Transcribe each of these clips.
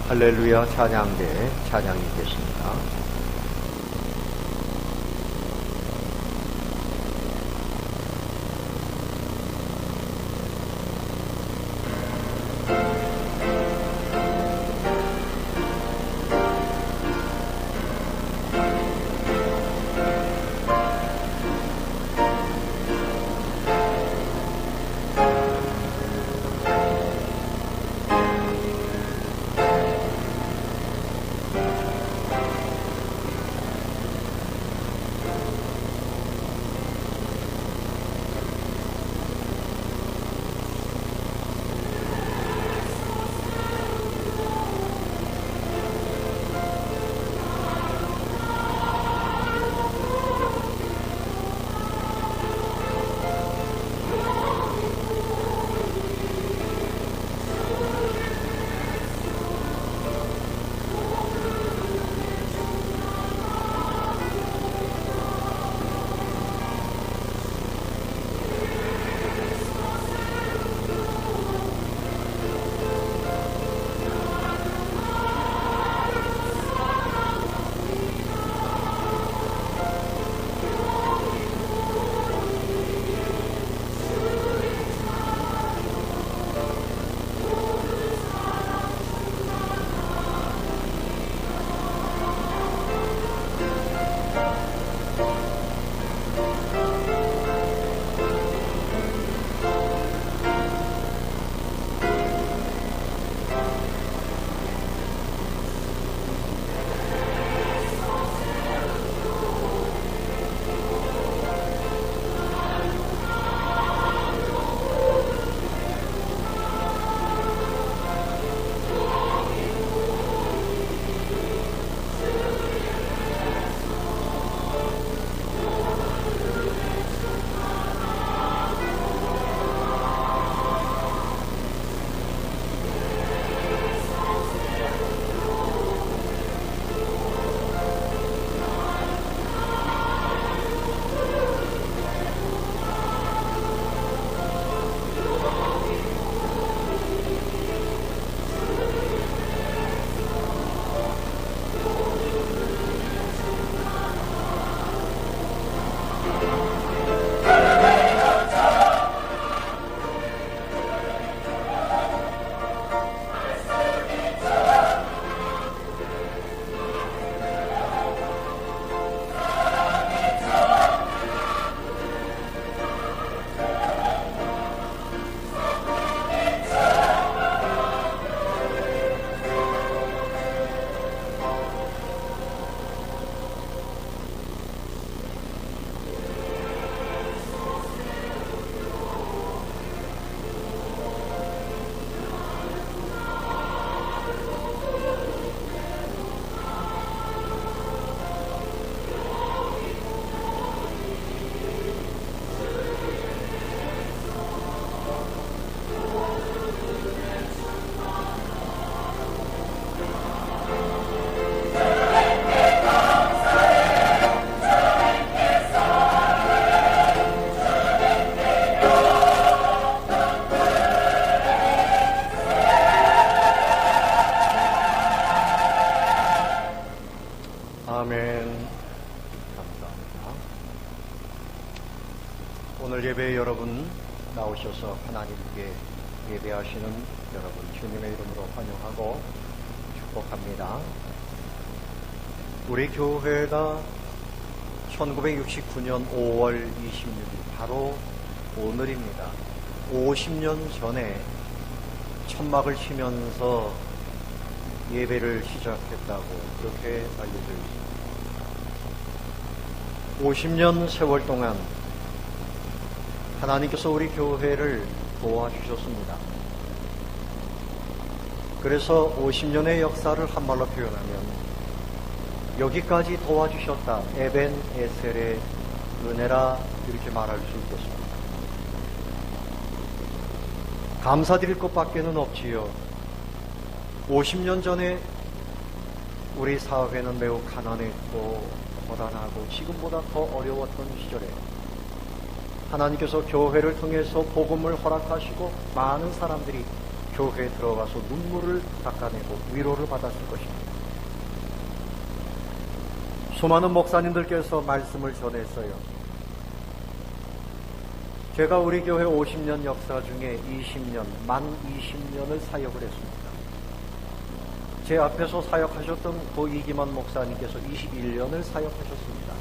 할렐루야 찬양대 찬양이 있겠습니다. 오늘 예배에 여러분 나오셔서 하나님께 예배하시는 여러분 주님의 이름으로 환영하고 축복합니다. 우리 교회가 1969년 5월 26일 바로 오늘입니다. 50년 전에 천막을 치면서 예배를 시작했다고 그렇게 알려져 있습니다. 50년 세월 동안 하나님께서 우리 교회를 도와주셨습니다. 그래서 50년의 역사를 한말로 표현하면 여기까지 도와주셨다. 에벤 에셀의 은혜라 이렇게 말할 수 있겠습니다. 감사드릴 것밖에는 없지요. 50년 전에 우리 사회는 매우 가난했고 고단하고 지금보다 더 어려웠던 시절에 하나님께서 교회를 통해서 복음을 허락하시고 많은 사람들이 교회에 들어가서 눈물을 닦아내고 위로를 받았을 것입니다. 수많은 목사님들께서 말씀을 전했어요. 제가 우리 교회 50년 역사 중에 20년, 만 20년을 사역을 했습니다. 제 앞에서 사역하셨던 고 이기만 목사님께서 21년을 사역하셨습니다.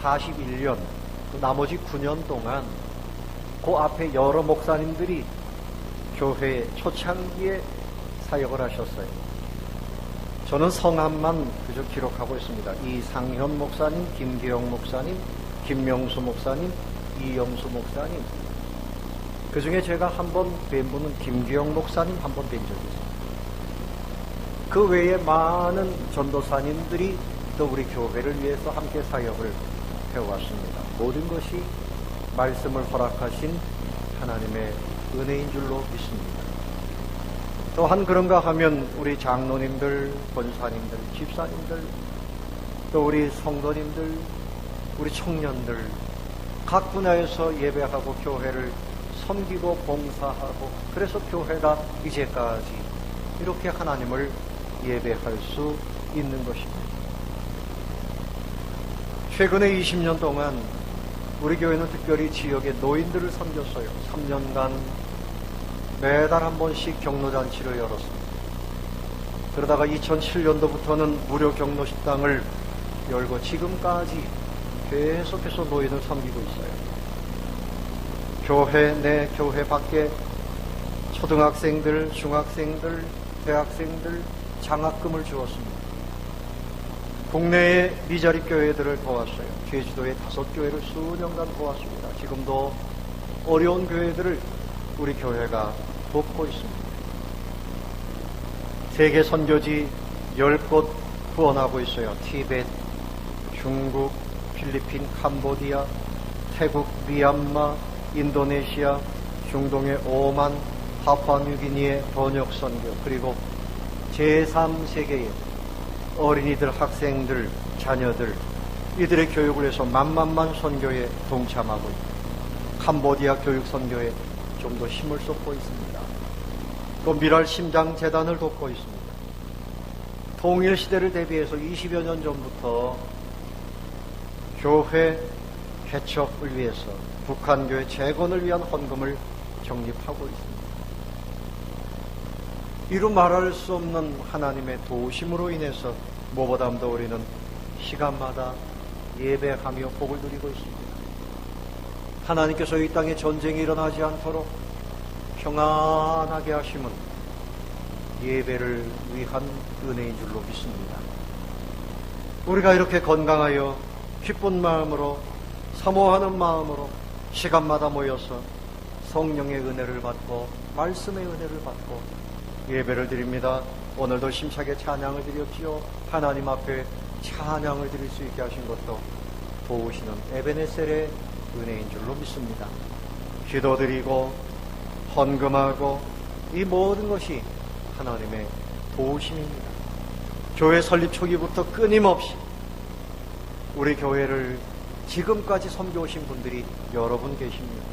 41년, 나머지 9년 동안 그 앞에 여러 목사님들이 교회 초창기에 사역을 하셨어요. 저는 성함만 그저 기록하고 있습니다. 이상현 목사님, 김기영 목사님, 김명수 목사님, 이영수 목사님. 그 중에 제가 한번 뵌 분은 김기영 목사님 한번 뵌 적이 있습니다. 그 외에 많은 전도사님들이 또 우리 교회를 위해서 함께 사역을 해왔습니다. 모든 것이 말씀을 허락하신 하나님의 은혜인 줄로 믿습니다. 또한 그런가 하면 우리 장로님들, 권사님들, 집사님들, 또 우리 성도님들, 우리 청년들, 각 분야에서 예배하고 교회를 섬기고 봉사하고, 그래서 교회가 이제까지 이렇게 하나님을 예배할 수 있는 것입니다. 최근에 20년 동안 우리 교회는 특별히 지역의 노인들을 섬겼어요. 3년간 매달 한 번씩 경로잔치를 열었습니다. 그러다가 2007년도부터는 무료 경로식당을 열고 지금까지 계속해서 노인을 섬기고 있어요. 교회 내, 교회 밖에 초등학생들, 중학생들, 대학생들 장학금을 주었습니다. 국내의 미자립 교회들을 도왔어요. 제주도의 5교회를 수년간 도왔습니다. 지금도 어려운 교회들을 우리 교회가 돕고 있습니다. 세계 선교지 10곳 후원하고 있어요. 티베트, 중국, 필리핀, 캄보디아, 태국, 미얀마, 인도네시아, 중동의 오만, 파푸아뉴기니의 번역 선교, 그리고 제3세계의 어린이들, 학생들, 자녀들, 이들의 교육을 해서 만만만 선교에 동참하고 있고, 캄보디아 교육 선교에 좀 더 힘을 쏟고 있습니다. 또 미랄 심장 재단을 돕고 있습니다. 통일 시대를 대비해서 20여 년 전부터 교회 개척을 위해서 북한 교회 재건을 위한 헌금을 적립하고 있습니다. 이루 말할 수 없는 하나님의 도우심으로 인해서 무엇보다도 우리는 시간마다 예배하며 복을 누리고 있습니다. 하나님께서 이 땅에 전쟁이 일어나지 않도록 평안하게 하심은 예배를 위한 은혜인 줄로 믿습니다. 우리가 이렇게 건강하여 기쁜 마음으로, 사모하는 마음으로 시간마다 모여서 성령의 은혜를 받고 말씀의 은혜를 받고 예배를 드립니다. 오늘도 심차게 찬양을 드렸지요. 하나님 앞에 찬양을 드릴 수 있게 하신 것도 도우시는 에베네셀의 은혜인 줄로 믿습니다. 기도드리고 헌금하고 이 모든 것이 하나님의 도우심입니다. 교회 설립 초기부터 끊임없이 우리 교회를 지금까지 섬겨오신 분들이 여러 분 계십니다.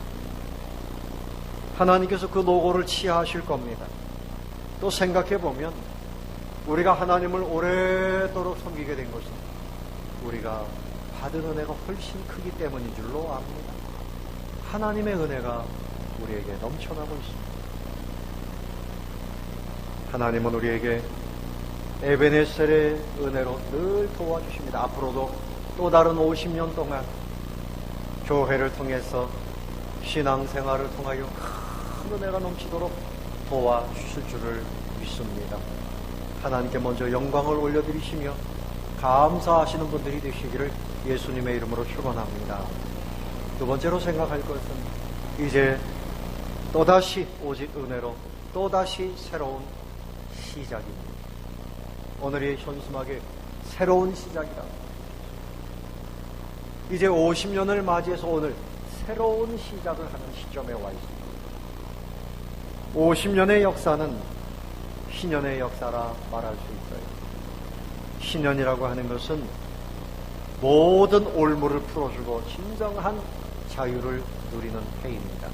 하나님께서 그 노고를 치하하실 겁니다. 또 생각해보면 우리가 하나님을 오래도록 섬기게 된 것은 우리가 받은 은혜가 훨씬 크기 때문인 줄로 압니다. 하나님의 은혜가 우리에게 넘쳐나고 있습니다. 하나님은 우리에게 에베네셀의 은혜로 늘 도와주십니다. 앞으로도 또 다른 50년 동안 교회를 통해서 신앙생활을 통하여 큰 은혜가 넘치도록 도와주실 줄을 믿습니다. 하나님께 먼저 영광을 올려드리시며 감사하시는 분들이 되시기를 예수님의 이름으로 축원합니다. 두 번째로 생각할 것은 이제 또다시 오직 은혜로 또다시 새로운 시작입니다. 오늘이 현수막의 새로운 시작이다. 이제 50년을 맞이해서 오늘 새로운 시작을 하는 시점에 와 있습니다. 50년의 역사는 희년의 역사라 말할 수 있어요. 희년이라고 하는 것은 모든 올무를 풀어주고 진정한 자유를 누리는 해입니다.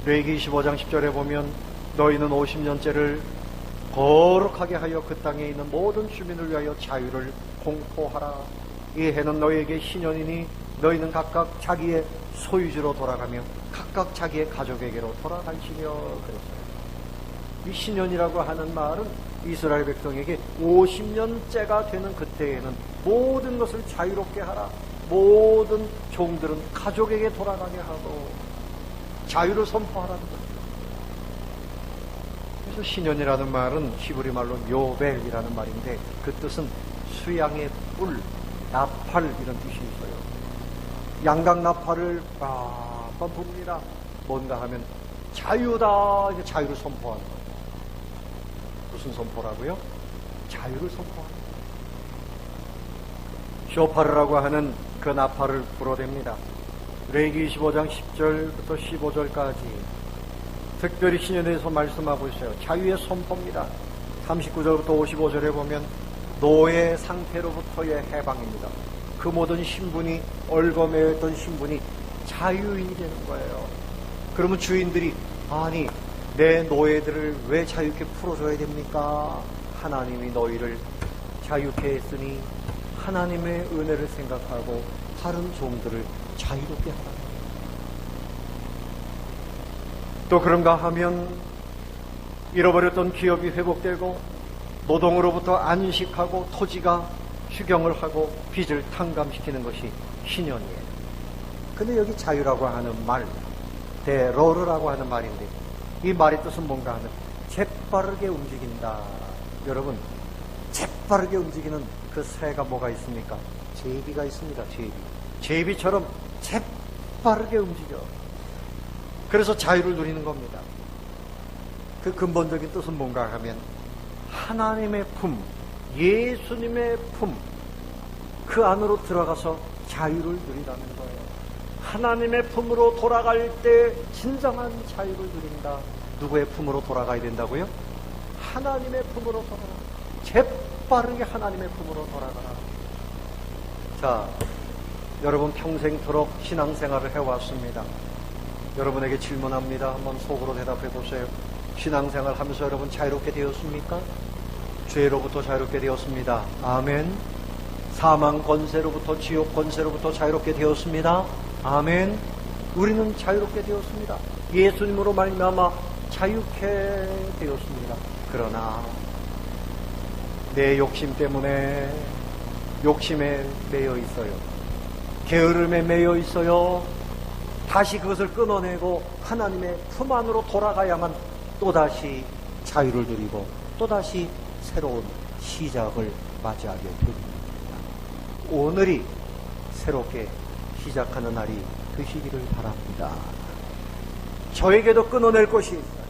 레위기 25장 10절에 보면 너희는 50년째를 거룩하게 하여 그 땅에 있는 모든 주민을 위하여 자유를 공포하라. 이 해는 너희에게 신년이니 너희는 각각 자기의 소유지로 돌아가며 각각 자기의 가족에게로 돌아갈지며 그랬어요. 이 신년이라고 하는 말은 이스라엘 백성에게 50년째가 되는 그때에는 모든 것을 자유롭게 하라. 모든 종들은 가족에게 돌아가게 하고 자유를 선포하라는 거죠. 그래서 신년이라는 말은 히브리 말로 요벨이라는 말인데 그 뜻은 수양의 뿔, 나팔 이런 뜻이 있어요. 양각 나팔을 빡빡 붑니다. 뭔가 하면 자유다. 이제 자유를 선포하는 거예요. 무슨 선포라고요? 자유를 선포하는 거예요. 쇼파르라고 하는 그 나팔을 불어댑니다. 레위기 25장 10절부터 15절까지 특별히 신년에 대해서 말씀하고 있어요. 자유의 선포입니다. 39절부터 55절에 보면 노예 상태로부터의 해방입니다. 그 모든 신분이 얽어매였던 신분이 자유인이 되는 거예요. 그러면 주인들이 아니 내 노예들을 왜 자유롭게 풀어줘야 됩니까? 하나님이 너희를 자유케 했으니 하나님의 은혜를 생각하고 다른 종들을 자유롭게 하라. 또 그런가 하면 잃어버렸던 기업이 회복되고 노동으로부터 안식하고 토지가 휴경을 하고 빚을 탕감시키는 것이 신년이에요. 근데 여기 자유라고 하는 말, 데러르라고 하는 말인데 이 말의 뜻은 뭔가 하면 재빠르게 움직인다. 여러분, 재빠르게 움직이는 그 새가 뭐가 있습니까? 제비가 있습니다. 제비처럼 재빠르게 움직여. 그래서 자유를 누리는 겁니다. 그 근본적인 뜻은 뭔가 하면 하나님의 품, 예수님의 품, 그 안으로 들어가서 자유를 누리라는 거예요. 하나님의 품으로 돌아갈 때 진정한 자유를 누린다. 누구의 품으로 돌아가야 된다고요? 하나님의 품으로 돌아가라. 재빠르게 하나님의 품으로 돌아가라. 자, 여러분 평생토록 신앙생활을 해왔습니다. 여러분에게 질문합니다. 한번 속으로 대답해 보세요. 신앙생활 하면서 여러분 자유롭게 되었습니까? 죄로부터 자유롭게 되었습니다. 아멘. 사망 권세로부터, 지옥 권세로부터 자유롭게 되었습니다. 아멘. 우리는 자유롭게 되었습니다. 예수님으로 말미암아 자유케 되었습니다. 그러나 내 욕심 때문에 욕심에 매여 있어요. 게으름에 매여 있어요. 다시 그것을 끊어내고 하나님의 품 안으로 돌아가야만 또다시 자유를 누리고 또다시 새로운 시작을 맞이하게 됩니다. 오늘이 새롭게 시작하는 날이 되시기를 바랍니다. 저에게도 끊어낼 것이 있어요.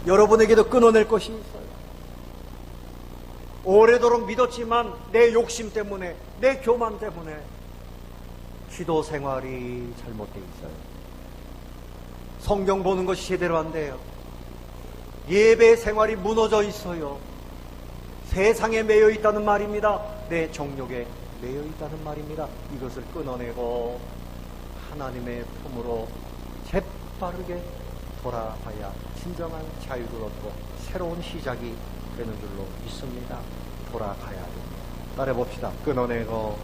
여러분에게도 끊어낼 것이 있어요. 오래도록 믿었지만 내 욕심 때문에, 내 교만 때문에 기도 생활이 잘못되어 있어요. 성경 보는 것이 제대로 안 돼요. 예배 생활이 무너져 있어요. 세상에 매여 있다는 말입니다. 내 정욕에 매여 있다는 말입니다. 이것을 끊어내고 하나님의 품으로 재빠르게 돌아가야 진정한 자유를 얻고 새로운 시작이 되는 줄로 믿습니다. 돌아가야 됩니다. 따라해봅시다. 끊어내고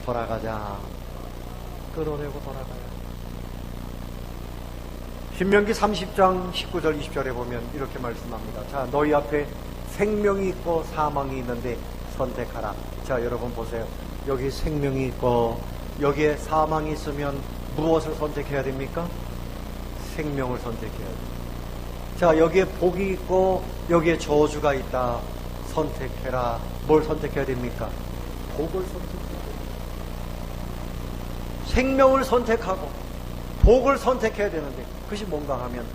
돌아가자. 끊어내고 돌아가야. 신명기 30장 19절 20절에 보면 이렇게 말씀합니다. 자, 너희 앞에 생명이 있고 사망이 있는데 선택하라. 자, 여러분 보세요. 여기 생명이 있고 여기에 사망이 있으면 무엇을 선택해야 됩니까? 생명을 선택해야 됩니다. 자, 여기에 복이 있고 여기에 저주가 있다. 선택해라. 뭘 선택해야 됩니까? 복을 선택해야 됩니다. 생명을 선택하고 복을 선택해야 되는데 그것이 뭔가 하면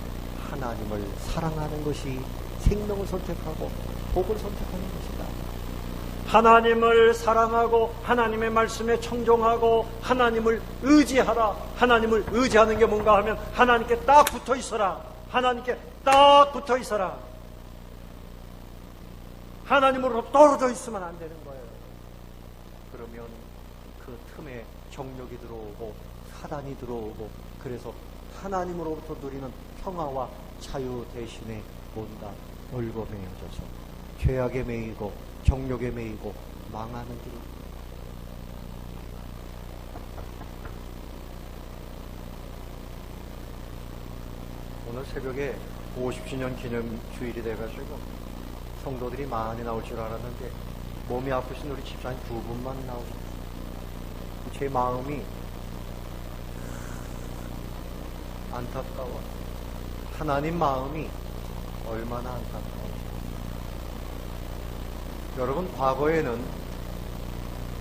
하나님을 사랑하는 것이 생명을 선택하고 복을 선택하는 것이다. 하나님을 사랑하고 하나님의 말씀에 청종하고 하나님을 의지하라. 하나님을 의지하는 게 뭔가 하면 하나님께 딱 붙어 있어라. 하나님께 딱 붙어 있어라. 하나님으로 떨어져 있으면 안 되는 거예요. 그러면 그 틈에 정욕이 들어오고 사단이 들어오고 그래서 하나님으로부터 누리는 평화와 자유 대신에 뭔가 얼고 매여져서 죄악에 매이고 정욕에 매이고 망하는 길. 오늘 새벽에 50주년 기념주일이 돼가지고 성도들이 많이 나올 줄 알았는데 몸이 아프신 우리 집사님 두 분만 나오셨어요. 제 마음이 안타까워. 하나님 마음이 얼마나 안타까워. 여러분, 과거에는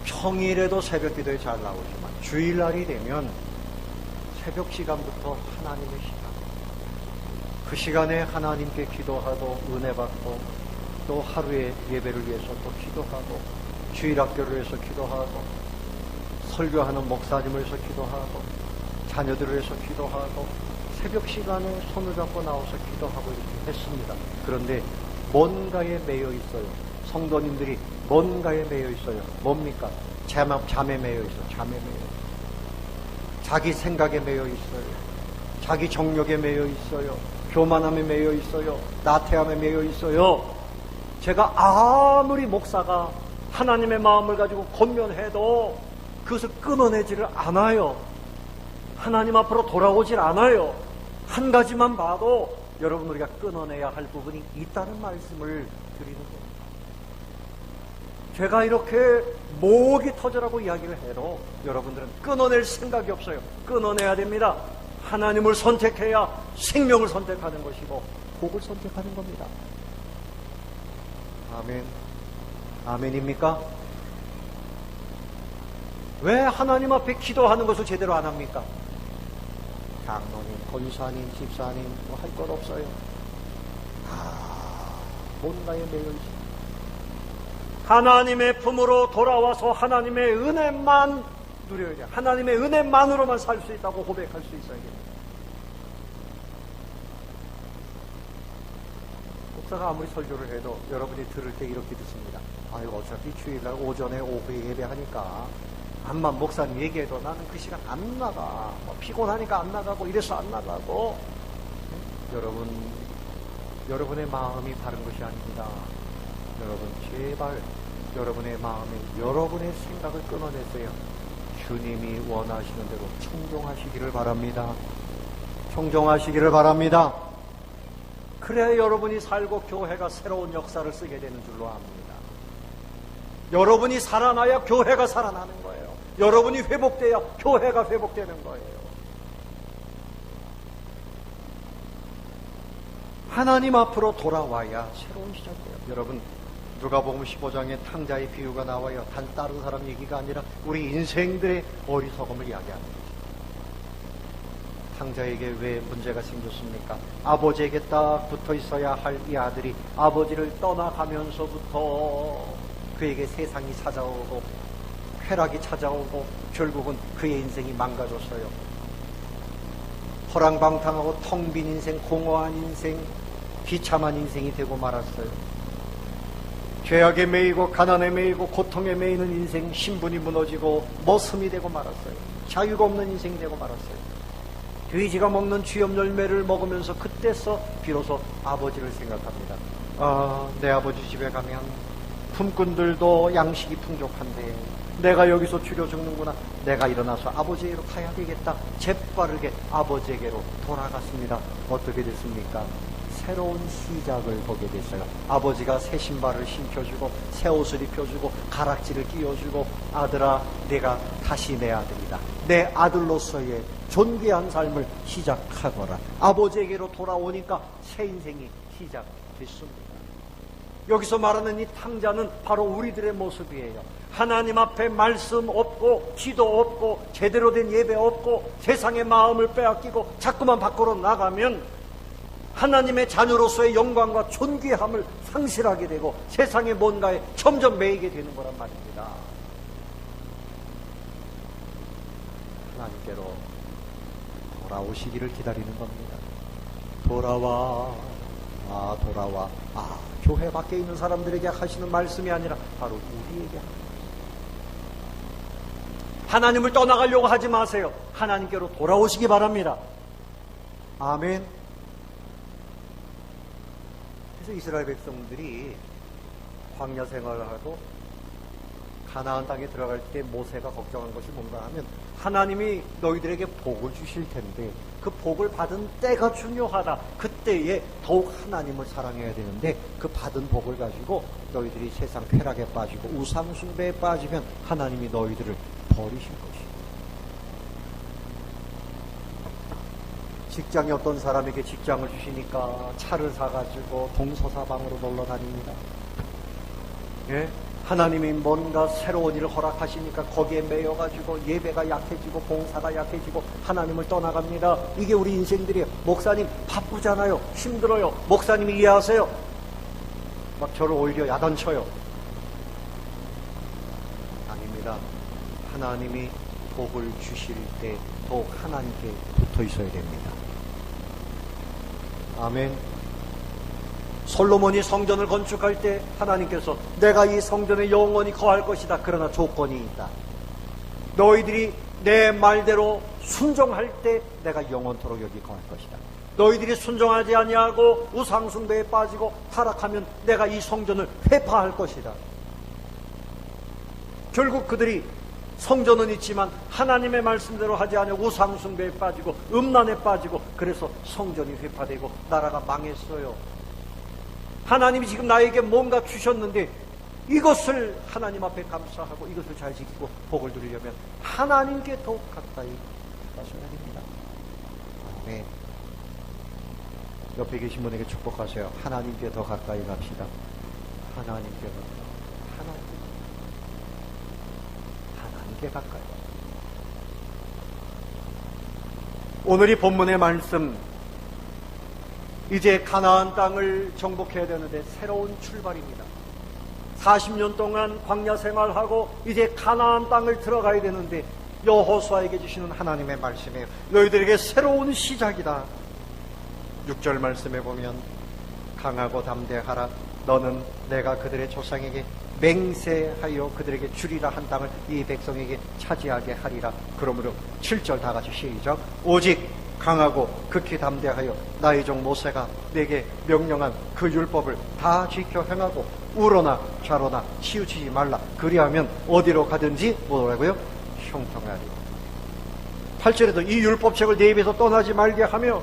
평일에도 새벽 기도에 잘 나오지만 주일날이 되면 새벽 시간부터 하나님의 시간, 그 시간에 하나님께 기도하고 은혜 받고 또 하루의 예배를 위해서 또 기도하고 주일학교를 위해서 기도하고 설교하는 목사님을 위해서 기도하고 자녀들을 위해서 기도하고 새벽 시간에 손을 잡고 나와서 기도하고 이렇게 했습니다. 그런데 뭔가에 매여 있어요. 성도님들이 뭔가에 매여 있어요. 뭡니까? 잠에 매여 있어요. 잠에 매여 있어요. 자기 생각에 매여 있어요. 자기 정욕에 매여 있어요. 교만함에 매여 있어요. 나태함에 매여 있어요. 제가 아무리 목사가 하나님의 마음을 가지고 권면해도 그것을 끊어내지를 않아요. 하나님 앞으로 돌아오질 않아요. 한 가지만 봐도 여러분, 우리가 끊어내야 할 부분이 있다는 말씀을 드리는 거예요. 제가 이렇게 목이 터져라고 이야기를 해도 여러분들은 끊어낼 생각이 없어요. 끊어내야 됩니다. 하나님을 선택해야 생명을 선택하는 것이고 복을 선택하는 겁니다. 아멘. 아멘입니까? 왜 하나님 앞에 기도하는 것을 제대로 안 합니까? 장로님, 권사님, 집사님 뭐 할 것 없어요. 뭔가에 매여 있습니다. 하나님의 품으로 돌아와서 하나님의 은혜만 누려야 돼요. 하나님의 은혜만으로만 살 수 있다고 고백할 수 있어야 돼요. 목사가 아무리 설교를 해도 여러분이 들을 때 이렇게 듣습니다. 아이고, 어차피 주일날 오전에 오후에 예배하니까 암만 목사님 얘기해도 나는 그 시간 안 나가. 피곤하니까 안 나가고 이래서 안 나가고. 여러분의 마음이 바른 것이 아닙니다. 여러분, 제발 여러분의 마음에 여러분의 생각을 끊어내세요. 주님이 원하시는 대로 청종하시기를 바랍니다. 청종하시기를 바랍니다. 그래야 여러분이 살고 교회가 새로운 역사를 쓰게 되는 줄로 압니다. 여러분이 살아나야 교회가 살아나는 거예요. 여러분이 회복돼야 교회가 회복되는 거예요. 하나님 앞으로 돌아와야 새로운 시작이에요. 여러분, 누가복음 15장에 탕자의 비유가 나와요. 다른 사람 얘기가 아니라 우리 인생들의 어리석음을 이야기합니다. 탕자에게 왜 문제가 생겼습니까? 아버지에게 딱 붙어 있어야 할 이 아들이 아버지를 떠나가면서부터 그에게 세상이 찾아오고 쾌락이 찾아오고 결국은 그의 인생이 망가졌어요. 허랑방탕하고 텅 빈 인생, 공허한 인생, 비참한 인생이 되고 말았어요. 죄악에 매이고 가난에 매이고 고통에 매이는 인생, 신분이 무너지고 머슴이 되고 말았어요. 자유가 없는 인생이 되고 말았어요. 돼지가 먹는 쥐염 열매를 먹으면서 그때서 비로소 아버지를 생각합니다. 내 아버지 집에 가면 품꾼들도 양식이 풍족한데 내가 여기서 죽여 죽는구나. 내가 일어나서 아버지에게로 가야 되겠다. 재빠르게 아버지에게로 돌아갔습니다. 어떻게 됐습니까? 새로운 시작을 보게 됐어요. 아버지가 새 신발을 신겨주고 새 옷을 입혀주고 가락지를 끼워주고, 아들아, 내가 다시 내 아들이다. 내 아들로서의 존귀한 삶을 시작하거라. 아버지에게로 돌아오니까 새 인생이 시작됐습니다. 여기서 말하는 이 탕자는 바로 우리들의 모습이에요. 하나님 앞에 말씀 없고 기도 없고 제대로 된 예배 없고 세상의 마음을 빼앗기고 자꾸만 밖으로 나가면 하나님의 자녀로서의 영광과 존귀함을 상실하게 되고 세상의 뭔가에 점점 매이게 되는 거란 말입니다. 하나님께로 돌아오시기를 기다리는 겁니다. 돌아와, 돌아와. 교회 밖에 있는 사람들에게 하시는 말씀이 아니라 바로 우리에게 합니다. 하나님을 떠나가려고 하지 마세요. 하나님께로 돌아오시기 바랍니다. 아멘. 그래서 이스라엘 백성들이 광야 생활을 하고 가나안 땅에 들어갈 때 모세가 걱정한 것이 뭔가 하면 하나님이 너희들에게 복을 주실 텐데 그 복을 받은 때가 중요하다. 그때에 더욱 하나님을 사랑해야 되는데 그 받은 복을 가지고 너희들이 세상 쾌락에 빠지고 우상 숭배에 빠지면 하나님이 너희들을 버리실 것이다. 직장에 어떤 사람에게 직장을 주시니까 차를 사가지고 동서사방으로 놀러 다닙니다. 예? 하나님이 뭔가 새로운 일을 허락하시니까 거기에 매여가지고 예배가 약해지고 봉사가 약해지고 하나님을 떠나갑니다. 이게 우리 인생들이에요. 목사님 바쁘잖아요. 힘들어요. 목사님이 이해하세요. 막 저를 오히려 야단쳐요. 아닙니다. 하나님이 복을 주실 때 더욱 하나님께 붙어 있어야 됩니다. 아멘. 솔로몬이 성전을 건축할 때 하나님께서 내가 이 성전에 영원히 거할 것이다. 그러나 조건이 있다. 너희들이 내 말대로 순종할 때 내가 영원토록 여기 거할 것이다. 너희들이 순종하지 아니하고 우상숭배에 빠지고 타락하면 내가 이 성전을 회파할 것이다. 결국 그들이 성전은 있지만 하나님의 말씀대로 하지 않아 우상숭배에 빠지고 음란에 빠지고 그래서 성전이 회파되고 나라가 망했어요. 하나님이 지금 나에게 뭔가 주셨는데 이것을 하나님 앞에 감사하고 이것을 잘 지키고 복을 누리려면 하나님께 더욱 가까이 가셔야 됩니다. 네. 옆에 계신 분에게 축복하세요. 하나님께 더 가까이 갑시다. 하나님께 가까이. 오늘 이 본문의 말씀, 이제 가나안 땅을 정복해야 되는데 새로운 출발입니다. 40년 동안 광야 생활하고 이제 가나안 땅을 들어가야 되는데 여호수아에게 주시는 하나님의 말씀이에요. 너희들에게 새로운 시작이다. 6절 말씀에 보면 강하고 담대하라. 너는 내가 그들의 조상에게 맹세하여 그들에게 주리라 한 땅을 이 백성에게 차지하게 하리라. 그러므로 7절 다 같이 시작. 오직 강하고 극히 담대하여 나의 종 모세가 내게 명령한 그 율법을 다 지켜 행하고 우로나 좌로나 치우치지 말라. 그리하면 어디로 가든지 뭐라고요? 형통하리라. 8절에도 이 율법책을 내 입에서 떠나지 말게 하며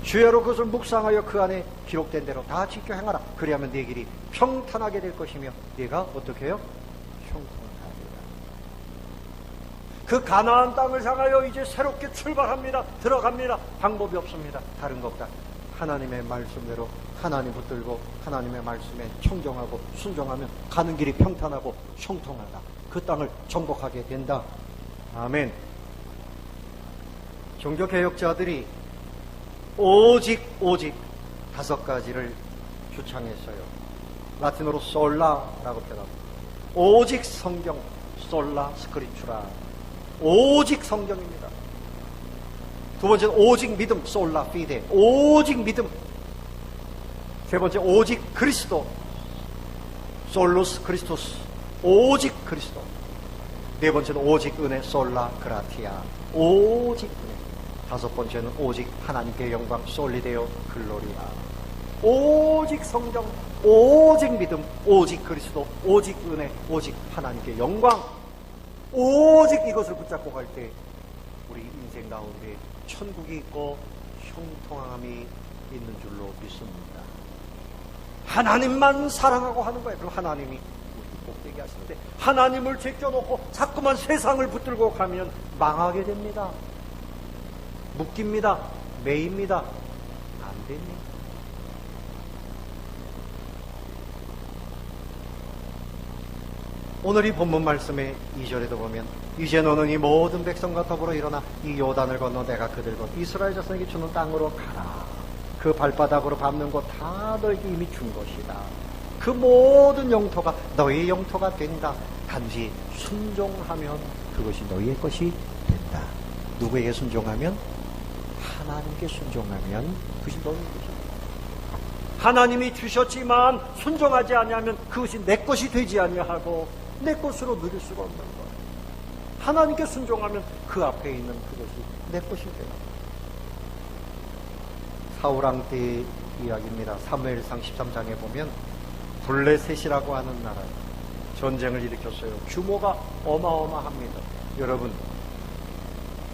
주야로 그것을 묵상하여 그 안에 기록된 대로 다 지켜 행하라. 그리하면 네 길이 평탄하게 될 것이며 네가 어떻게 해요? 형통하리라. 그 가나안 땅을 향하여 이제 새롭게 출발합니다. 들어갑니다. 방법이 없습니다. 다른 것보다 하나님의 말씀대로 하나님 붙들고 하나님의 말씀에 청정하고 순종하면 가는 길이 평탄하고 형통하다. 그 땅을 정복하게 된다. 아멘. 종교개혁자들이 오직 5가지를 주창했어요. 라틴어로 솔라라고 표현합니다. 오직 성경, 솔라 스크리추라. 오직 성경입니다. 두 번째는 오직 믿음, 솔라 피데. 오직 믿음. 세 번째 오직 그리스도, 솔루스 크리스토스. 오직 그리스도. 네 번째는 오직 은혜, 솔라 그라티아. 오직 은혜. 다섯 번째는 오직 하나님께 영광, 솔리데오 글로리아. 오직 성경, 오직 믿음, 오직 그리스도, 오직 은혜, 오직 하나님께 영광. 오직 이것을 붙잡고 갈 때 우리 인생 가운데 천국이 있고 형통함이 있는 줄로 믿습니다. 하나님만 사랑하고 하는 거예요. 그럼 하나님이 우리 복되게 하시는데 하나님을 제껴놓고 자꾸만 세상을 붙들고 가면 망하게 됩니다. 묶입니다. 매입니다. 안 됩니다. 오늘 이 본문 말씀의 2절에도 보면 이제 너는 이 모든 백성과 더불어 일어나 이 요단을 건너 내가 그들과 이스라엘 자손에게 주는 땅으로 가라. 그 발바닥으로 밟는 곳 다 너에게 이미 준 것이다. 그 모든 영토가 너의 영토가 된다. 단지 순종하면 그것이 너희의 것이 된다. 누구에게 순종하면? 하나님께 순종하면 그것이 너희의 것이다. 하나님이 주셨지만 순종하지 아니하면 그것이 내 것이 되지 아니하고 내 것으로 누릴 수가 없는 거예요. 하나님께 순종하면 그 앞에 있는 그것이 내 것이 되는 거예요. 사울왕 때 이야기입니다. 사무엘상 13장에 보면 블레셋이라고 하는 나라 전쟁을 일으켰어요. 규모가 어마어마합니다. 여러분,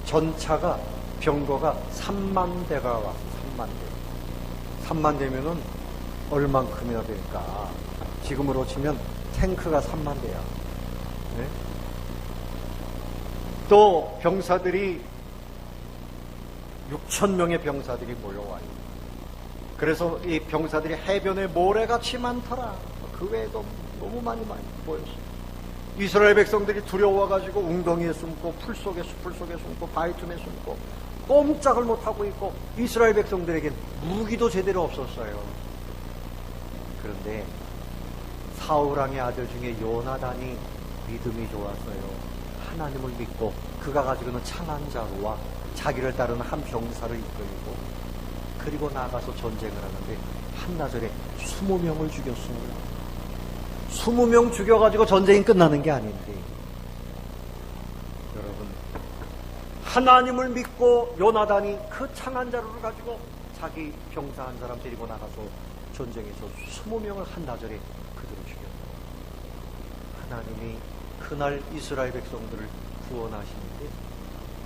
전차가 병거가 3만 대가 왔어요. 3만 대. 3만 대면은 얼만큼이나 될까? 지금으로 치면 탱크가 3만 대야. 네? 또 병사들이 6천 명의 병사들이 몰려와요. 그래서 이 병사들이 해변에 모래같이 많더라. 그 외에도 너무 많이 보였어요. 이스라엘 백성들이 두려워가지고 웅덩이에 숨고 풀 속에 숨고 바위 틈에 숨고 꼼짝을 못하고 있고, 이스라엘 백성들에겐 무기도 제대로 없었어요. 그런데 사울왕의 아들 중에 요나단이 믿음이 좋았어요. 하나님을 믿고 그가 가지고 있는 창한 자루와 자기를 따르는 한 병사를 이끌고, 그리고 나가서 전쟁을 하는데 한나절에 20명을 죽였습니다. 20명 죽여가지고 전쟁이 끝나는 게 아닌데, 여러분, 하나님을 믿고 요나단이 그 창한 자루를 가지고 자기 병사 한 사람 데리고 나가서 전쟁에서 20명을 한나절에 그대로 죽였다. 하나님이 그날 이스라엘 백성들을 구원하시는데,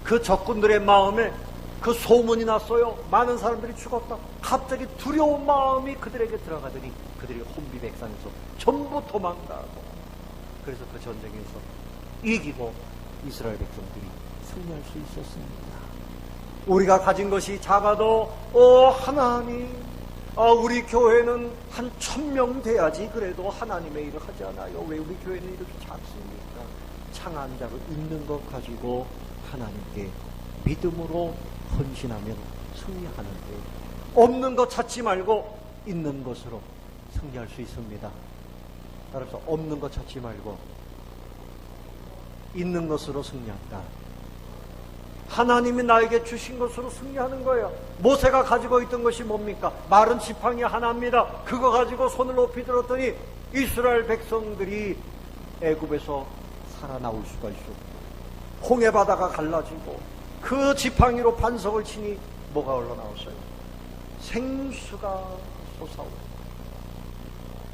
그 적군들의 마음에 그 소문이 났어요. 많은 사람들이 죽었다. 갑자기 두려운 마음이 그들에게 들어가더니 그들이 혼비백산에서 전부 도망가고, 그래서 그 전쟁에서 이기고 이스라엘 백성들이 승리할 수 있었습니다. 우리가 가진 것이 작아도 하나님, 우리 교회는 한 1000명 돼야지 그래도 하나님의 일을 하지 않아요. 왜 우리 교회는 이렇게 작습니까? 창한 자로 있는 것 가지고 하나님께 믿음으로 헌신하면 승리하는데, 없는 것 찾지 말고 있는 것으로 승리할 수 있습니다. 따라서 없는 것 찾지 말고 있는 것으로 승리한다. 하나님이 나에게 주신 것으로 승리하는 거예요. 모세가 가지고 있던 것이 뭡니까? 마른 지팡이 하나입니다. 그거 가지고 손을 높이 들었더니 이스라엘 백성들이 애굽에서 살아나올 수가 있었고, 홍해 바다가 갈라지고, 그 지팡이로 반석을 치니 뭐가 흘러나왔어요? 생수가 솟아오르고,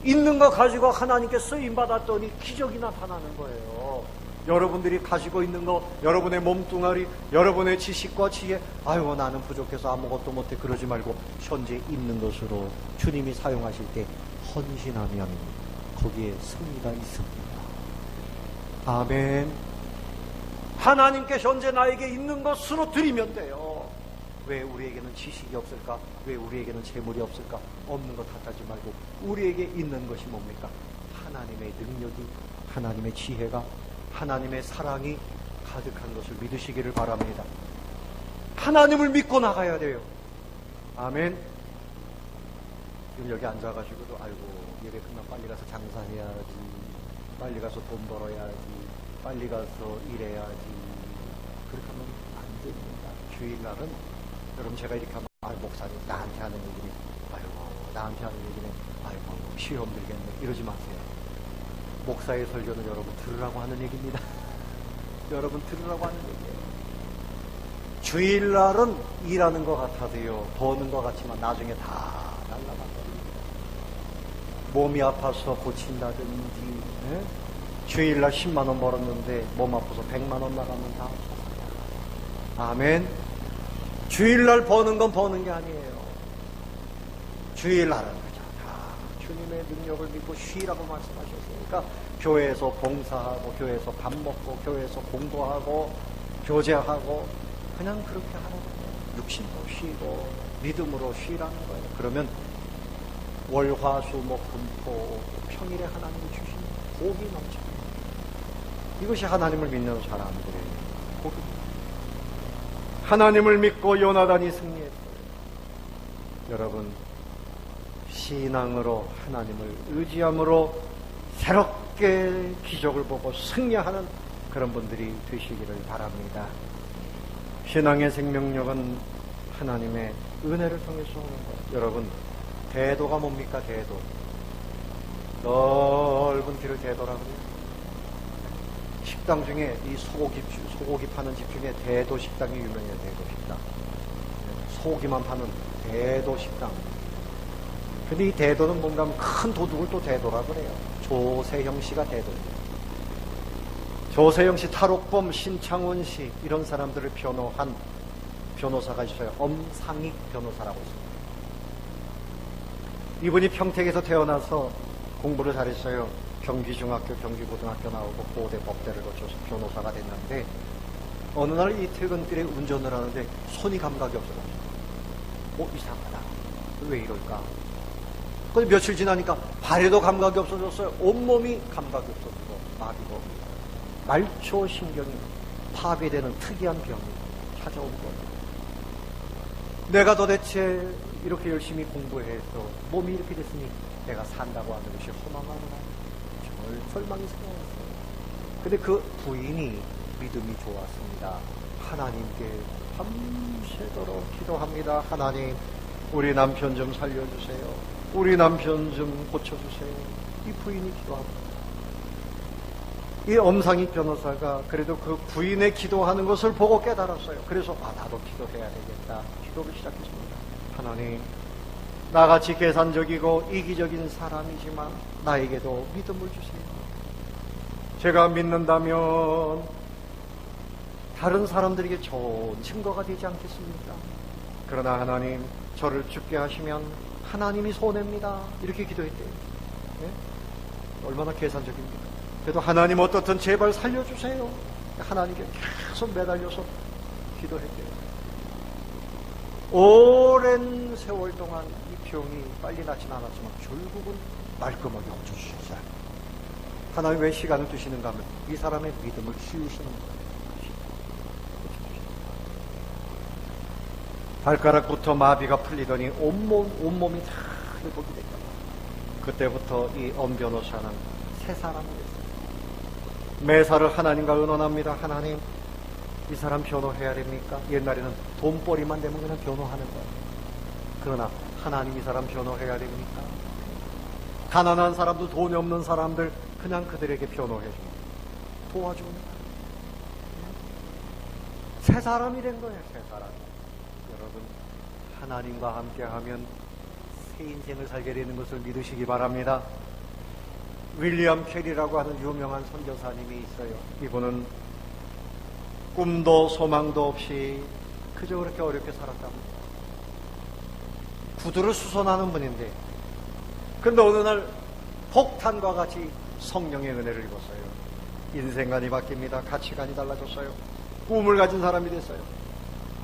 있는 거 가지고 하나님께 쓰임받았더니 기적이 나타나는 거예요. 여러분들이 가지고 있는 거, 여러분의 몸뚱아리, 여러분의 지식과 지혜, 아유 나는 부족해서 아무것도 못해, 그러지 말고 현재 있는 것으로 주님이 사용하실 때 헌신하면 거기에 승리가 있습니다. 아멘. 하나님께 현재 나에게 있는 것으로 드리면 돼요. 왜 우리에게는 지식이 없을까? 왜 우리에게는 재물이 없을까? 없는 것 탓하지 말고 우리에게 있는 것이 뭡니까? 하나님의 능력이, 하나님의 지혜가, 하나님의 사랑이 가득한 것을 믿으시기를 바랍니다. 하나님을 믿고 나가야 돼요. 아멘. 지금 여기 앉아가지고도 아이고 예배 끝나면 빨리 가서 장사해야지, 빨리 가서 돈 벌어야지, 빨리 가서 일해야지, 그렇게 하면 안 됩니다. 주일날은 여러분, 제가 이렇게 하면 목사님 나한테 하는 얘기네, 아이고 나한테 하는 얘기네, 아이고 시험 들겠네, 이러지 마세요. 목사의 설교는 여러분 들으라고 하는 얘기입니다. 여러분 들으라고 하는 얘기예요. 주일날은 일하는 것 같아도요, 버는 것 같지만 나중에 다 날라가거든요. 몸이 아파서 고친다든지, 네? 주일날 10만 원 벌었는데 몸 아파서 100만 원 나가면 다 없어요. 아멘. 주일날 버는 건 버는 게 아니에요. 주일날은 그죠, 다 주님의 능력을 믿고 쉬라고 말씀하셨으니까 교회에서 봉사하고, 교회에서 밥 먹고, 교회에서 공부하고, 교제하고, 그냥 그렇게 하는 거예요. 육신도 쉬고 믿음으로 쉬라는 거예요. 그러면 월화수목금토 평일에 하나님이 주신 복이 넘쳐요. 이것이 하나님을 믿는 사람들의 복입니다. 하나님을 믿고 요나단이 승리했어요. 여러분, 신앙으로 하나님을 의지함으로 새롭게 기적을 보고 승리하는 그런 분들이 되시기를 바랍니다. 신앙의 생명력은 하나님의 은혜를 통해서 오는 거예요. 여러분, 대도가 뭡니까? 대도. 넓은 길을 대도라고요. 식당 중에 이 소고기 파는 집 중에 대도 식당이 유명해요. 대도 식당. 소고기만 파는 대도 식당. 근데 이 대도는 뭔가 하면 큰 도둑을 또 대도라 그래요. 조세형 씨가 대도예요. 조세형 씨, 탈옥범, 신창훈 씨 이런 사람들을 변호한 변호사가 있어요. 엄상익 변호사라고 있습니다. 이분이 평택에서 태어나서 공부를 잘했어요. 경기중학교, 경기고등학교 나오고 고대 법대를 거쳐서 변호사가 됐는데 어느 날 이 퇴근길에 운전을 하는데 손이 감각이 없어졌어요. 이상하다. 왜 이럴까? 근데 며칠 지나니까 발에도 감각이 없어졌어요. 온몸이 감각이 없어지고 마비고 말초신경이 파괴되는 특이한 병이 찾아온 거예요. 내가 도대체 이렇게 열심히 공부해서 몸이 이렇게 됐으니 내가 산다고 하는 것이 허망하구나. 절망이 생겼어요. 근데 그 부인이 믿음이 좋았습니다. 하나님께 밤새도록 기도합니다. 하나님, 우리 남편 좀 살려주세요. 우리 남편 좀 고쳐주세요. 이 부인이 기도합니다. 이 엄상익 변호사가 그래도 그 부인의 기도하는 것을 보고 깨달았어요. 그래서 나도 기도해야 되겠다. 기도를 시작했습니다. 하나님, 나같이 계산적이고 이기적인 사람이지만 나에게도 믿음을 주세요. 제가 믿는다면 다른 사람들에게 좋은 증거가 되지 않겠습니까? 그러나 하나님, 저를 죽게 하시면 하나님이 손해입니다. 이렇게 기도했대요. 네? 얼마나 계산적입니까? 그래도 하나님 어떻든 제발 살려주세요. 하나님께 계속 매달려서 기도했대요. 오랜 세월 동안 이 병이 빨리 낫진 않았지만 결국은 말끔하게 고쳐주셨어요. 하나님 왜 시간을 두시는가 하면 이 사람의 믿음을 키우시는 거예요. 발가락부터 마비가 풀리더니 온몸이 다 회복이 됐다. 그때부터 이 엄 변호사는 새 사람이 됐어요. 매사를 하나님과 의논합니다. 하나님, 이 사람 변호해야 됩니까? 옛날에는 돈벌이만 되면 그냥 변호하는 거예요. 그러나 하나님, 이 사람 변호해야 됩니까? 가난한 사람들, 돈이 없는 사람들 그냥 그들에게 변호해줍니다. 도와줍니다. 새 사람이 된 거예요. 새 사람. 여러분, 하나님과 함께하면 새 인생을 살게 되는 것을 믿으시기 바랍니다. 윌리엄 캐리라고 하는 유명한 선교사님이 있어요. 이분은 꿈도 소망도 없이 그저 그렇게 어렵게 살았답니다. 구두를 수선하는 분인데, 근데 어느 날 폭탄과 같이 성령의 은혜를 입었어요. 인생관이 바뀝니다. 가치관이 달라졌어요. 꿈을 가진 사람이 됐어요.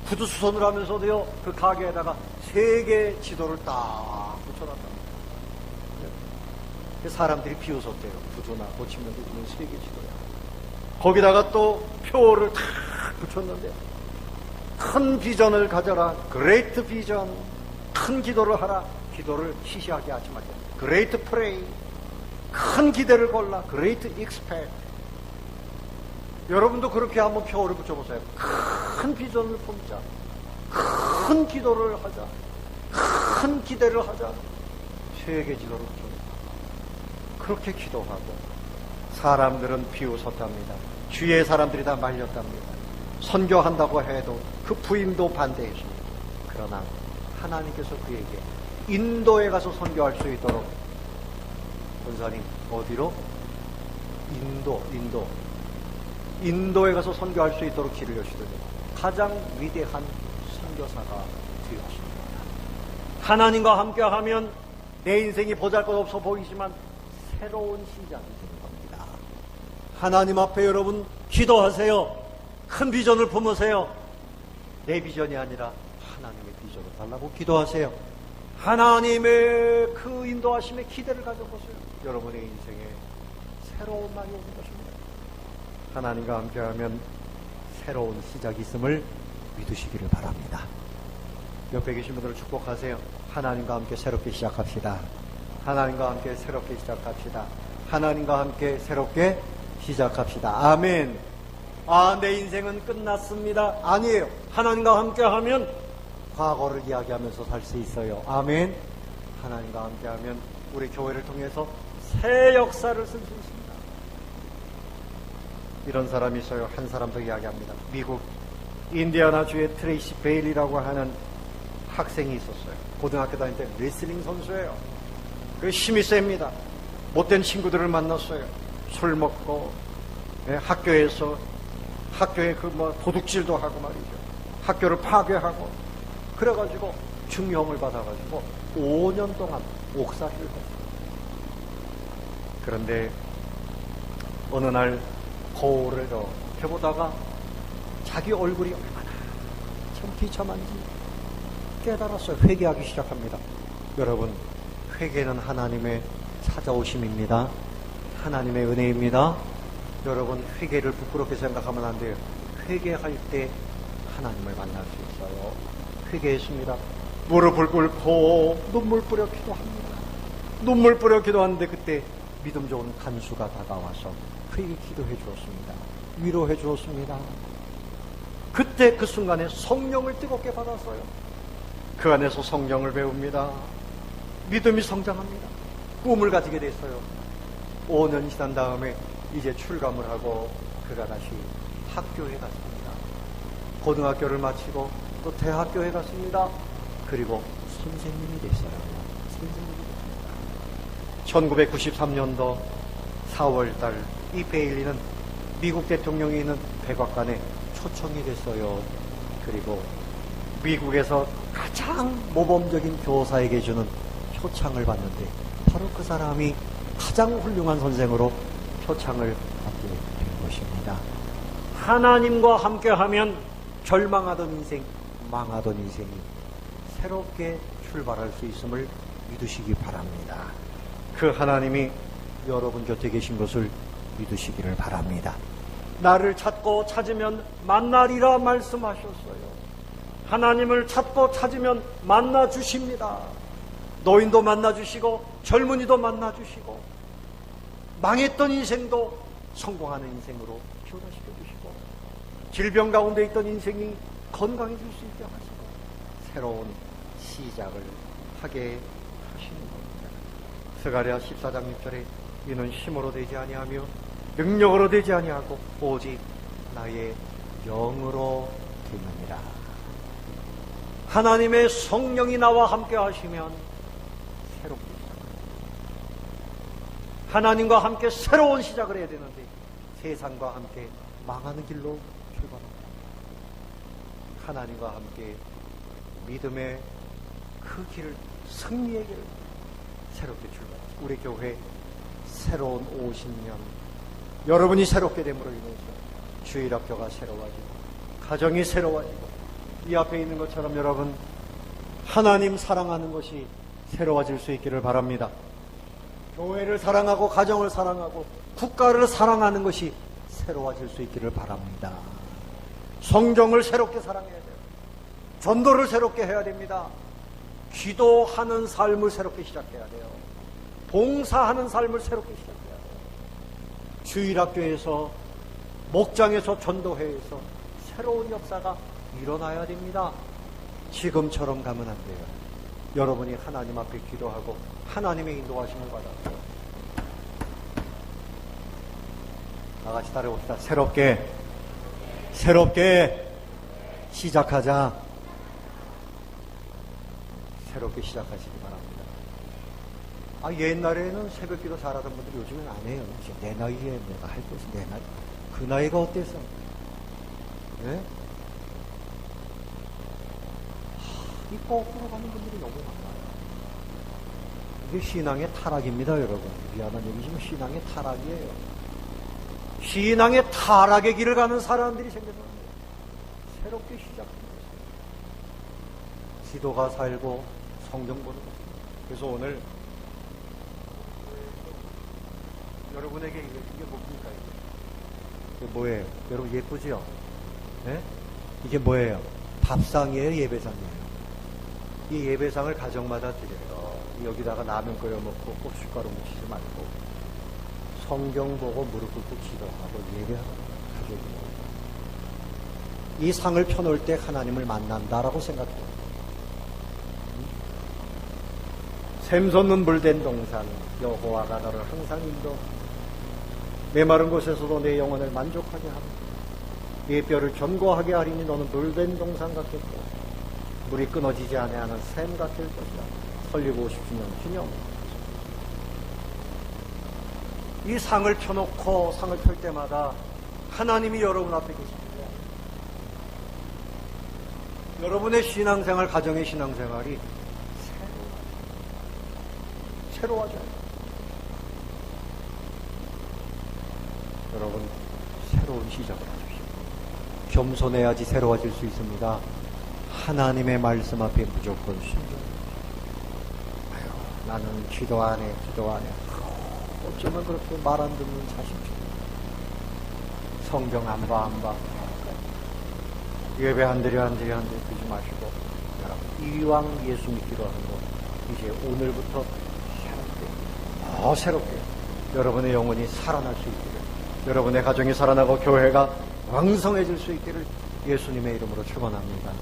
구두 수선을 하면서도요, 그 가게에다가 3개의 지도를 딱 붙여놨답니다. 사람들이 비웃었대요. 구두나 고치면 구두는 3개 지도야. 거기다가 또 표를 탁 붙였는데, 큰 비전을 가져라. 그레이트 비전. 큰 기도를 하라. 기도를 시시하게 하지 말자. 그레이트 프레이. 큰 기대를 걸라. 그레이트 익스펙트. 여러분도 그렇게 한번 표를 붙여보세요. 큰 비전을 품자. 큰 기도를 하자. 큰 기대를 하자. 3개 지도를 붙여. 그렇게 기도하고 사람들은 비웃었답니다. 주위의 사람들이 다 말렸답니다. 선교한다고 해도 그 부인도 반대했습니다. 그러나 하나님께서 그에게 인도에 가서 선교할 수 있도록, 권사님 어디로? 인도에 가서 선교할 수 있도록 길을 여시더니 가장 위대한 선교사가 되었습니다. 하나님과 함께하면 내 인생이 보잘것없어 보이지만 새로운 시작이 되는 겁니다. 하나님 앞에 여러분 기도하세요. 큰 비전을 품으세요. 내 비전이 아니라 하나님의 비전을 달라고 기도하세요. 하나님의 그 인도하심에 기대를 가져보세요. 여러분의 인생에 새로운 날이 오는 것입니다. 하나님과 함께하면 새로운 시작이 있음을 믿으시기를 바랍니다. 옆에 계신 분들을 축복하세요. 하나님과 함께 새롭게 시작합시다. 하나님과 함께 새롭게 시작합시다. 하나님과 함께 새롭게 시작합시다. 아멘. 내 인생은 끝났습니다. 아니에요. 하나님과 함께하면 과거를 이야기하면서 살 수 있어요. 아멘. 하나님과 함께하면 우리 교회를 통해서 새 역사를 쓸 수 있습니다. 이런 사람이 있어요. 한 사람 더 이야기합니다. 미국 인디애나주의 트레이시 베일이라고 하는 학생이 있었어요. 고등학교 다닐 때 레슬링 선수예요. 그 힘이 셉니다. 못된 친구들을 만났어요. 술 먹고, 학교에서 학교에 도둑질도 하고 말이죠. 학교를 파괴하고, 그래가지고 중형을 받아가지고 5년 동안 옥살이를 했어요. 그런데 어느 날 거울을 이렇게 보다가 자기 얼굴이 얼마나 참 비참한지 깨달았어요. 회개하기 시작합니다. 여러분, 회개는 하나님의 찾아오심입니다. 하나님의 은혜입니다. 여러분, 회개를 부끄럽게 생각하면 안 돼요. 회개할 때 하나님을 만날 수 있어요. 회개했습니다. 무릎을 꿇고 눈물 뿌려 기도합니다. 눈물 뿌려 기도하는데 그때 믿음 좋은 간수가 다가와서 그에게 기도해 주었습니다. 위로해 주었습니다. 그때 그 순간에 성령을 뜨겁게 받았어요. 그 안에서 성령을 배웁니다. 믿음이 성장합니다. 꿈을 가지게 됐어요. 5년 지난 다음에 이제 출감을 하고 그가 다시 학교에 갔습니다. 고등학교를 마치고 또 대학교에 갔습니다. 그리고 선생님이 됐어요. 선생님이 됐습니다. 1993년도 4월달 이 베일리는 미국 대통령이 있는 백악관에 초청이 됐어요. 그리고 미국에서 가장 모범적인 교사에게 주는 표창을 받는데 바로 그 사람이 가장 훌륭한 선생으로 표창을 받게 된 것입니다. 하나님과 함께하면 절망하던 인생, 망하던 인생이 새롭게 출발할 수 있음을 믿으시기 바랍니다. 그 하나님이 여러분 곁에 계신 것을 믿으시기를 바랍니다. 나를 찾고 찾으면 만나리라 말씀하셨어요. 하나님을 찾고 찾으면 만나 주십니다. 노인도 만나 주시고 젊은이도 만나 주시고 망했던 인생도 성공하는 인생으로 변화시켜 주시고 질병 가운데 있던 인생이 건강해질 수 있게 하시고 새로운 시작을 하게 하시는 겁니다. 스가랴 14장 6절에 이는 힘으로 되지 아니하며 능력으로 되지 아니하고 오직 나의 영으로 되느니라. 하나님의 성령이 나와 함께 하시면 새롭게 시작합니다. 하나님과 함께 새로운 시작을 해야 되는데 세상과 함께 망하는 길로 출발합니다. 하나님과 함께 믿음의 그 길을, 승리의 길을 새롭게 출발합니다. 우리 교회 새로운 50년, 여러분이 새롭게 됨으로 인해서 주일학교가 새로워지고 가정이 새로워지고 이 앞에 있는 것처럼 여러분 하나님 사랑하는 것이 새로워질 수 있기를 바랍니다. 교회를 사랑하고 가정을 사랑하고 국가를 사랑하는 것이 새로워질 수 있기를 바랍니다. 성경을 새롭게 사랑해야 돼요. 전도를 새롭게 해야 됩니다. 기도하는 삶을 새롭게 시작해야 돼요. 봉사하는 삶을 새롭게 시작해야 돼요. 주일학교에서 목장에서 전도회에서 새로운 역사가 일어나야 됩니다. 지금처럼 가면 안 돼요. 여러분이 하나님 앞에 기도하고 하나님의 인도하심을 받아서 다 같이 따라봅시다. 새롭게 시작하자. 새롭게 시작하시기 바랍니다. 옛날에는 새벽기도 잘하던 분들이 요즘은 안 해요. 내 나이에 내가 할 것이 내 나이. 그 나이가 어땠어? 네? 이 거꾸로 가는 분들이 너무 많아요. 이게 신앙의 타락입니다, 여러분. 미안한 얘기지만 신앙의 타락이에요. 신앙의 타락의 길을 가는 사람들이 생겨서 새롭게 시작합니다. 기도가 살고 성경 보는 것. 그래서 오늘 여러분에게 이게 뭡니까? 이게 뭐예요? 여러분 예쁘지요? 네? 이게 뭐예요? 밥상이에요? 예배상이에요? 이 예배상을 가정마다 드려요. 여기다가 라면 끓여 먹고 고춧가루 묻히지 말고 성경 보고 무릎 꿇고 기도하고 예배하고 가족이에요. 이 상을 펴놓을 때 하나님을 만난다라고 생각해요. 샘솟는 물된 동산 여호와가 너를 항상 인도. 메마른 곳에서도 내 영혼을 만족하게 하고 네 뼈를 견고하게 하리니 너는 물된 동산 같겠고 물이 끊어지지 아니하는 샘 같을 것이라. 설리고 50주년 기념. 이 상을 펴놓고 상을 펼 때마다 하나님이 여러분 앞에 계십니다. 여러분의 신앙생활, 가정의 신앙생활이 새로워져요. 여러분, 새로운 시작을 하십시오. 겸손해야지 새로워질 수 있습니다. 하나님의 말씀 앞에 무조건 순종. 아유, 나는 기도 안 해. 어쩌면 그렇게 말 안 듣는 자식들. 성경 안 봐. 예배 안 드려 그러지 마시고, 여러분, 이왕 예수 믿기로 하는 거, 이제 오늘부터 새롭게 여러분의 영혼이 살아날 수 있기를, 여러분의 가정이 살아나고 교회가 왕성해질 수 있기를 예수님의 이름으로 축원합니다.